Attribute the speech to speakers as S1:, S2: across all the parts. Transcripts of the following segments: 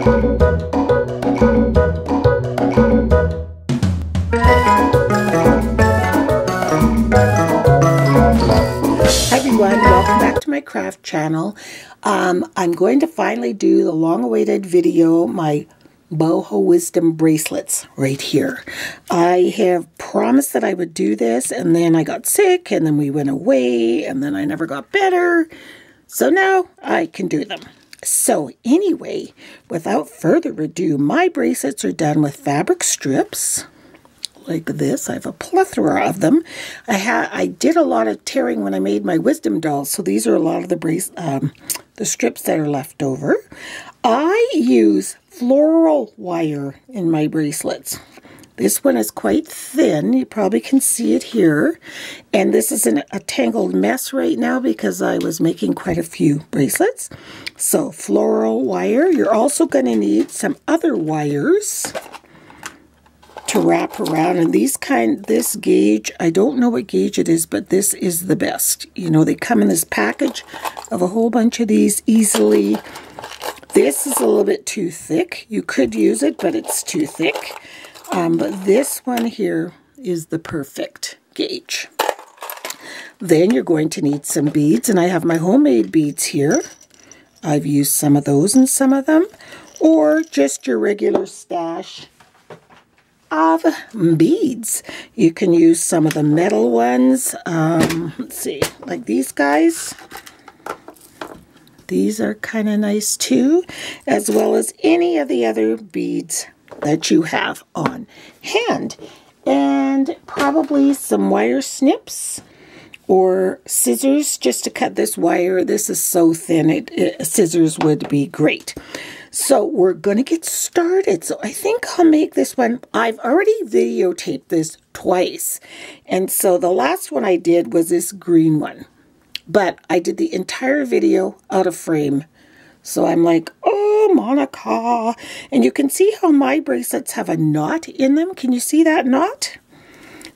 S1: Everyone, welcome back to my craft channel. I'm going to finally do the long-awaited video, my Boho Wisdom bracelets right here. I have promised that I would do this, and then I got sick, and then we went away, and then I never got better. So now I can do them. So anyway, without further ado, my bracelets are done with fabric strips. Like this. I have a plethora of them. I did a lot of tearing when I made my wisdom dolls, so these are a lot of the strips that are left over. I use floral wire in my bracelets. This one is quite thin. You probably can see it here. And this is a tangled mess right now because I was making quite a few bracelets. So floral wire. You're also going to need some other wires to wrap around, and this gauge, I don't know what gauge it is, but this is the best. You know, they come in this package of a whole bunch of these easily. This is a little bit too thick. You could use it, but it's too thick. But this one here is the perfect gauge. Then you're going to need some beads, and I have my homemade beads here. I've used some of those in some of them, or just your regular stash of beads. You can use some of the metal ones. Let's see, like these guys. These are kind of nice too, as well as any of the other beads that you have on hand. And probably some wire snips or scissors just to cut this wire. This is so thin, scissors would be great. So we're going to get started. So I think I'll make this one. I've already videotaped this twice. And so the last one I did was this green one. But I did the entire video out of frame. So I'm like, oh, Monica. And you can see how my bracelets have a knot in them. Can you see that knot?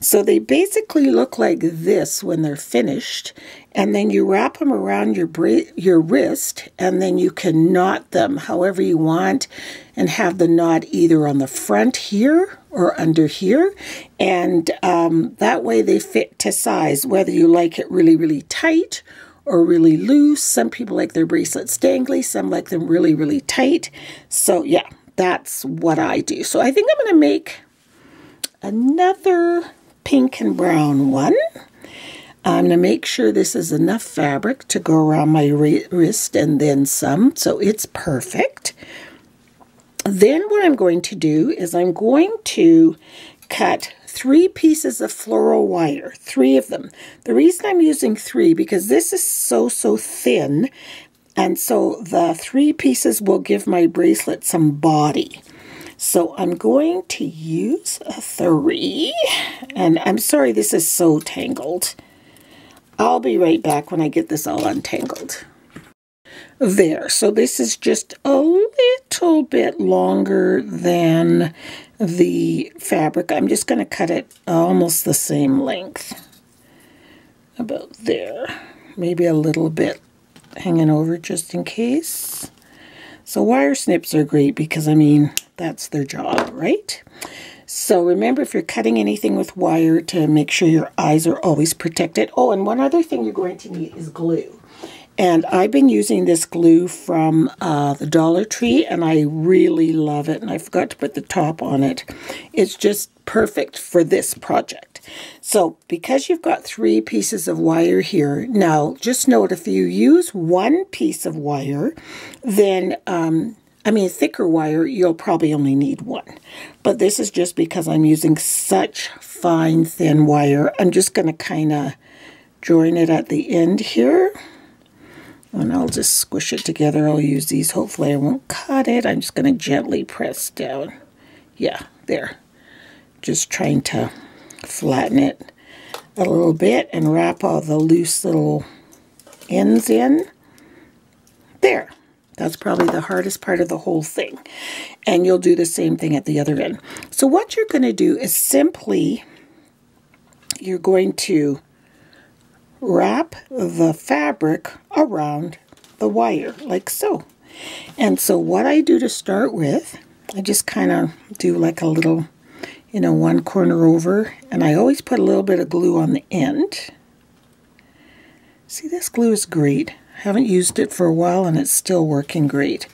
S1: So they basically look like this when they're finished, and then you wrap them around your wrist, and then you can knot them however you want and have the knot either on the front here or under here, and that way they fit to size, whether you like it really, really tight or really loose. Some people like their bracelets dangly, some like them really, really tight. So yeah, that's what I do. So I think I'm going to make another pink and brown one. I'm going to make sure this is enough fabric to go around my wrist and then some, so it's perfect. Then what I'm going to do is I'm going to cut 3 pieces of floral wire, 3 of them. The reason I'm using 3 because this is so thin, and so the 3 pieces will give my bracelet some body. So I'm going to use a 3, and I'm sorry this is so tangled. I'll be right back when I get this all untangled. There, so this is just a little bit longer than the fabric. I'm just going to cut it almost the same length. About there. Maybe a little bit hanging over just in case. So wire snips are great because, I mean, that's their job, right? So remember, if you're cutting anything with wire, to make sure your eyes are always protected. Oh, and one other thing you're going to need is glue. And I've been using this glue from the Dollar Tree, and I really love it. And I forgot to put the top on it. It's just perfect for this project. So because you've got 3 pieces of wire here, now just note if you use 1 piece of wire, then thicker wire, you'll probably only need 1. But this is just because I'm using such fine, thin wire. I'm just going to kind of join it at the end here. And I'll just squish it together. I'll use these. Hopefully I won't cut it. I'm just going to gently press down. Yeah, there. Just trying to flatten it a little bit and wrap all the loose little ends in. There. That's probably the hardest part of the whole thing. And you'll do the same thing at the other end. So what you're going to do is simply, you're going to wrap the fabric around the wire, like so. And so what I do to start with, I just kind of do like a little, you know, one corner over, and I always put a little bit of glue on the end. See, this glue is great. I haven't used it for a while and it's still working great.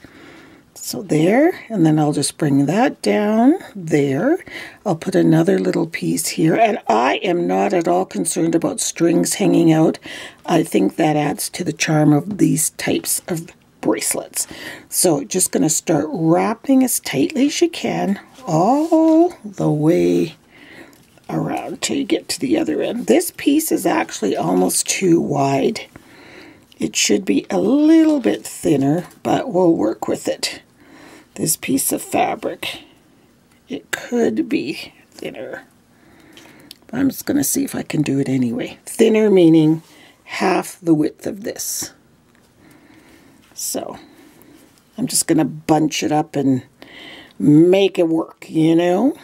S1: So there, and then I'll just bring that down there. I'll put another little piece here, and I am not at all concerned about strings hanging out. I think that adds to the charm of these types of bracelets. So just going to start wrapping as tightly as you can all the way around till you get to the other end. This piece is actually almost too wide. It should be a little bit thinner, but we'll work with it. This piece of fabric, it could be thinner. But I'm just going to see if I can do it anyway. Thinner meaning half the width of this. So I'm just going to bunch it up and make it work, you know.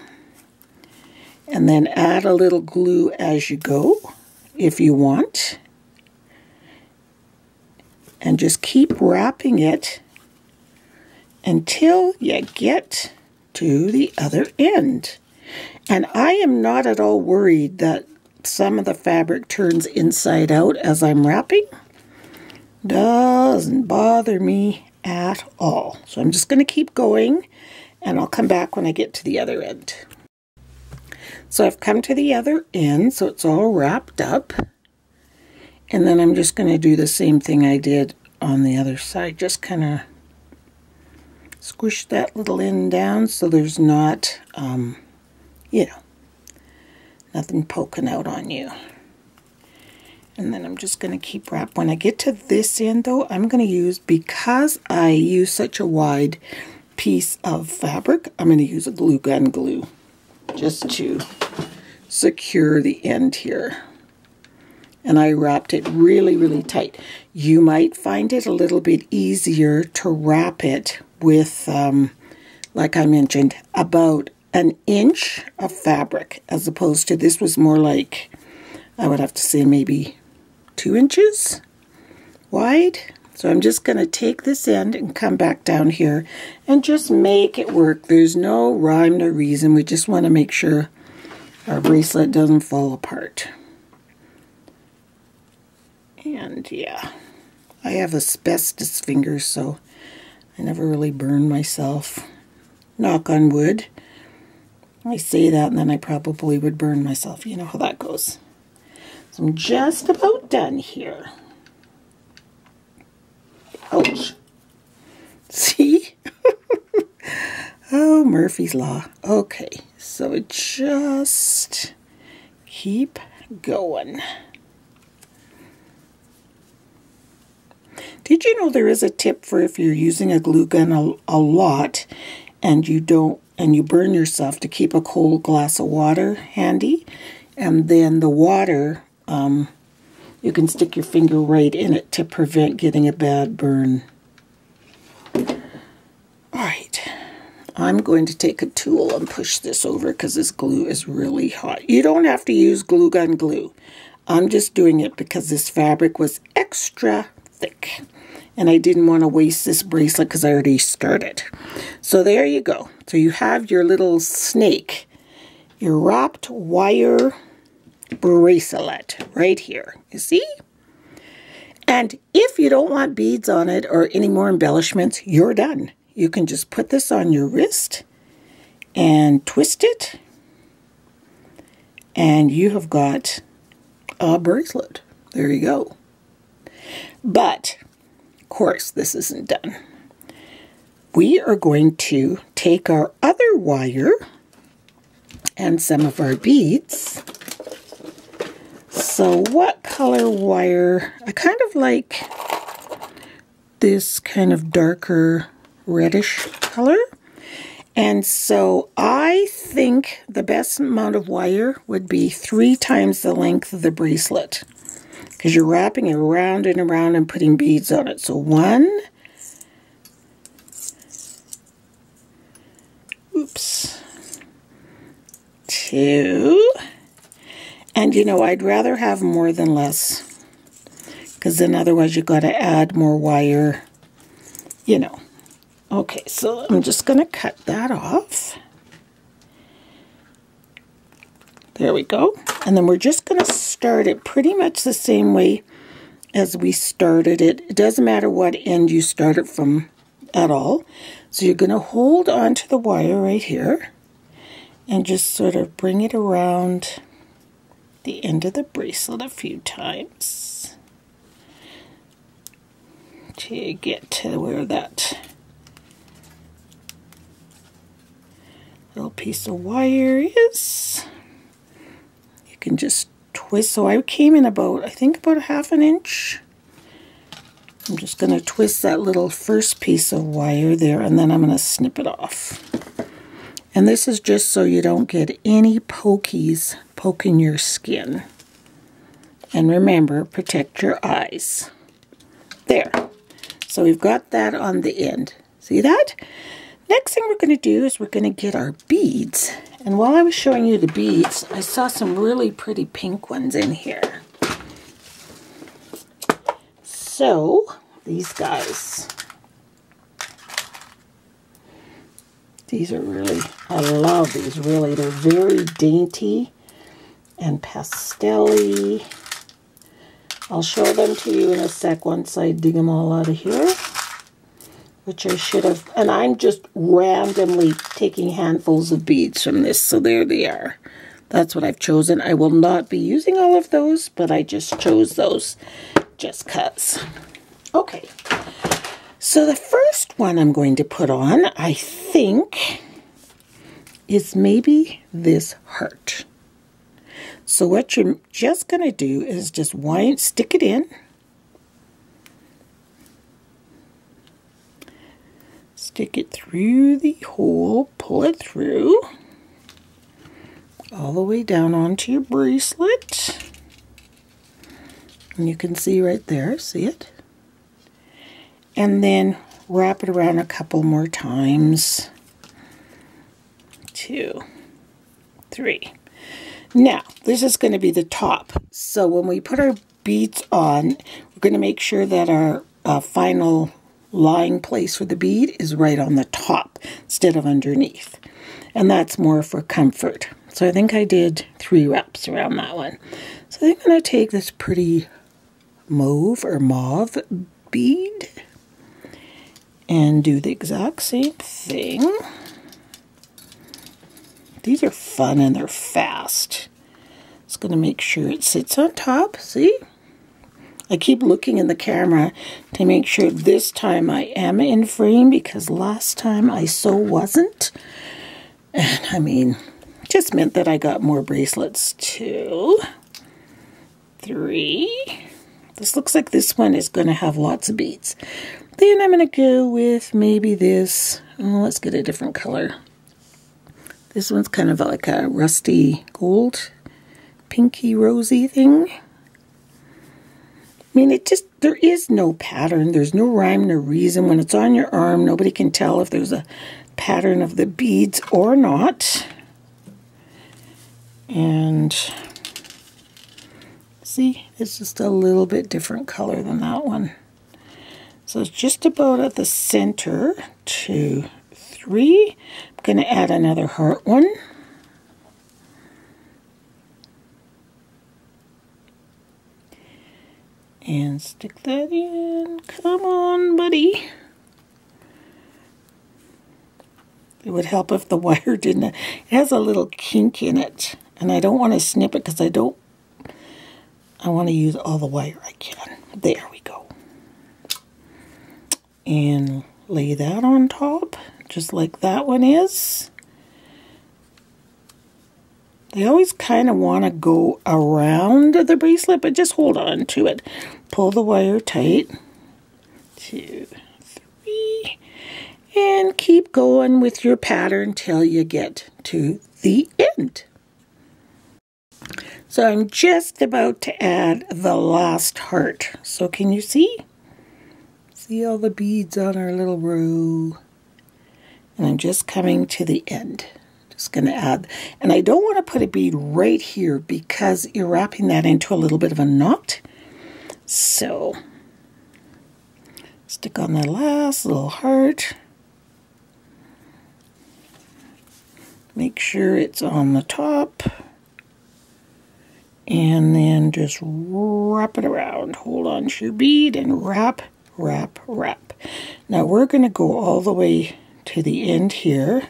S1: And then add a little glue as you go, if you want. And just keep wrapping it until you get to the other end. And I am not at all worried that some of the fabric turns inside out as I'm wrapping. Doesn't bother me at all. So I'm just going to keep going, and I'll come back when I get to the other end. So I've come to the other end, so it's all wrapped up. And then I'm just going to do the same thing I did on the other side. Just kind of squish that little end down so there's not, you know, nothing poking out on you. And then I'm just going to keep wrapping. When I get to this end, though, I'm going to use, because I use such a wide piece of fabric, I'm going to use a glue gun glue just to secure the end here. And I wrapped it really, really tight. You might find it a little bit easier to wrap it with, like I mentioned, about an inch of fabric, as opposed to this was more like, I would have to say maybe 2 inches wide. So I'm just going to take this end and come back down here and just make it work. There's no rhyme or reason. We just want to make sure our bracelet doesn't fall apart. And yeah, I have asbestos fingers, so I never really burn myself. Knock on wood. I say that and then I probably would burn myself. You know how that goes. So I'm just about done here. Ouch. See? Oh, Murphy's Law. Okay, so just keep going. Did you know there is a tip for if you're using a glue gun a lot and you burn yourself, to keep a cold glass of water handy, and then the water, you can stick your finger right in it to prevent getting a bad burn. Alright, I'm going to take a tool and push this over because this glue is really hot. You don't have to use glue gun glue. I'm just doing it because this fabric was extra thick. And I didn't want to waste this bracelet because I already started. So there you go. So you have your little snake, your wrapped wire bracelet right here. You see? And if you don't want beads on it or any more embellishments, you're done. You can just put this on your wrist and twist it. And you have got a bracelet. There you go. But of course, this isn't done. We are going to take our other wire and some of our beads. So what color wire? I kind of like this kind of darker reddish color. And so I think the best amount of wire would be 3 times the length of the bracelet, because you're wrapping it around and around and putting beads on it. So 1, oops, 2, and you know, I'd rather have more than less, because then otherwise you've got to add more wire, you know. Okay, so I'm just going to cut that off. There we go. And then we're just going to start it pretty much the same way as we started it. It doesn't matter what end you start it from at all. So you're going to hold on to the wire right here and just sort of bring it around the end of the bracelet a few times to get to where that little piece of wire is. You can just twist. So I came in about, I think about 1/2 inch. I'm just going to twist that little first piece of wire there, and then I'm going to snip it off. And this is just so you don't get any pokies poking your skin. And remember, protect your eyes. There. So we've got that on the end. See that? Next thing we're going to do is we're going to get our beads. And while I was showing you the beads, I saw some really pretty pink ones in here. So, these guys. These are really, I love these really. They're very dainty and pastel-y. I'll show them to you in a sec once I dig them all out of here. Which I should have, and I'm just randomly taking handfuls of beads from this, so there they are. That's what I've chosen. I will not be using all of those, but I just chose those just 'cause. Okay, so the first one I'm going to put on, I think, is maybe this heart. So what you're just going to do is just stick it in. Stick it through the hole, pull it through, all the way down onto your bracelet. And you can see right there, see it? And then wrap it around a couple more times. 2, 3. Now, this is going to be the top. So when we put our beads on, we're going to make sure that our final lying place for the bead is right on the top instead of underneath. And that's more for comfort. So I think I did 3 wraps around that one. So I'm going to take this pretty mauve bead and do the exact same thing. These are fun and they're fast. Just going to make sure it sits on top. See? I keep looking in the camera to make sure this time I am in frame, because last time I so wasn't. And I mean, just meant that I got more bracelets. 2, 3. This looks like this one is going to have lots of beads. Then I'm going to go with maybe this. Oh, let's get a different color. This one's kind of like a rusty gold, pinky rosy thing. I mean, there is no pattern. There's no rhyme or reason. When it's on your arm, nobody can tell if there's a pattern of the beads or not. And see, it's just a little bit different color than that one. So it's just about at the center. 2, 3. I'm going to add another heart one. And stick that in. Come on, buddy. It would help if the wire didn't. It has a little kink in it. And I don't want to snip it because I want to use all the wire I can. There we go. And lay that on top, just like that one is. They always kind of want to go around the bracelet, but just hold on to it. Pull the wire tight. 2, 3. And keep going with your pattern till you get to the end. So I'm just about to add the last heart. So can you see? See all the beads on our little row. And I'm just coming to the end. Just going to add, and I don't want to put a bead right here because you're wrapping that into a little bit of a knot. So stick on the last little heart. Make sure it's on the top. And then just wrap it around. Hold on to your bead and wrap, wrap, wrap. Now we're going to go all the way to the end here,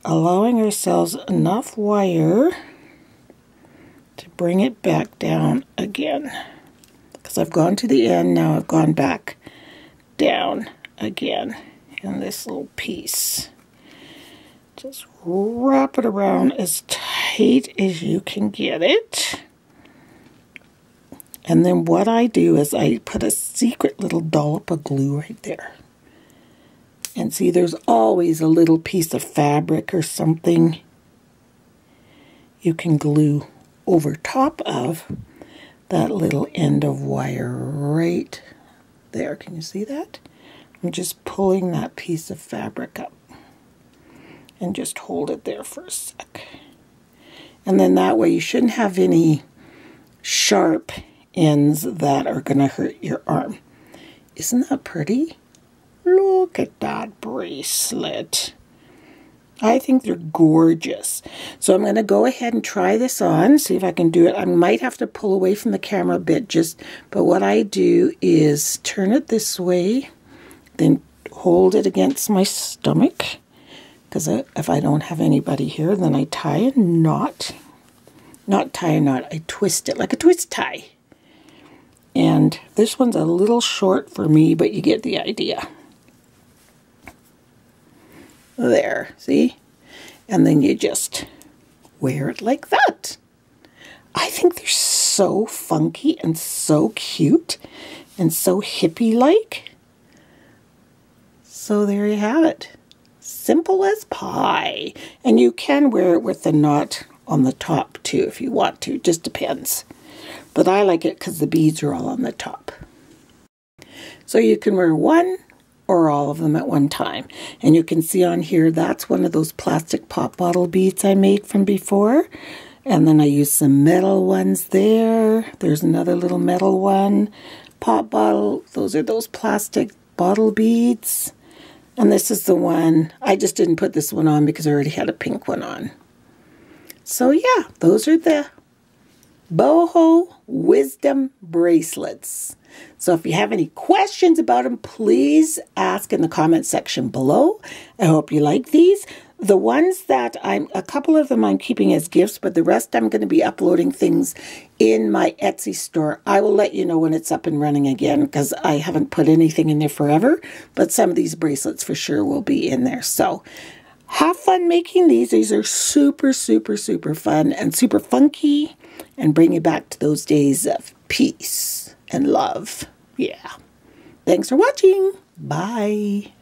S1: allowing ourselves enough wire to bring it back down again. Because I've gone to the end, now I've gone back down again in this little piece. Just wrap it around as tight as you can get it. And then what I do is I put a secret little dollop of glue right there. And see, there's always a little piece of fabric or something you can glue over top of that little end of wire right there. Can you see that? I'm just pulling that piece of fabric up. And just hold it there for a sec. And then that way you shouldn't have any sharp ends that are going to hurt your arm. Isn't that pretty? Look at that bracelet. I think they're gorgeous. So I'm going to go ahead and try this on, see if I can do it. I might have to pull away from the camera a bit, but what I do is turn it this way, then hold it against my stomach, because if I don't have anybody here, then I tie a knot. Not tie a knot, I twist it like a twist tie. And this one's a little short for me, but you get the idea. There, see? And then you just wear it like that. I think they're so funky and so cute and so hippie-like. So there you have it. Simple as pie. And you can wear it with the knot on the top too if you want to. Just depends. But I like it because the beads are all on the top. So you can wear one or all of them at one time. And you can see on here, that's one of those plastic pop bottle beads I made from before. And then I used some metal ones there. There's another little metal one. Pop bottle, those are those plastic bottle beads. And this is the one, I just didn't put this one on because I already had a pink one on. So yeah, those are the Boho Wisdom bracelets. So if you have any questions about them, please ask in the comment section below. I hope you like these. The ones that a couple of them I'm keeping as gifts, but the rest I'm going to be uploading things in my Etsy store. I will let you know when it's up and running again because I haven't put anything in there forever, but some of these bracelets for sure will be in there. So have fun making these. These are super, super, super fun and super funky and bring you back to those days of peace and love. Yeah. Thanks for watching. Bye.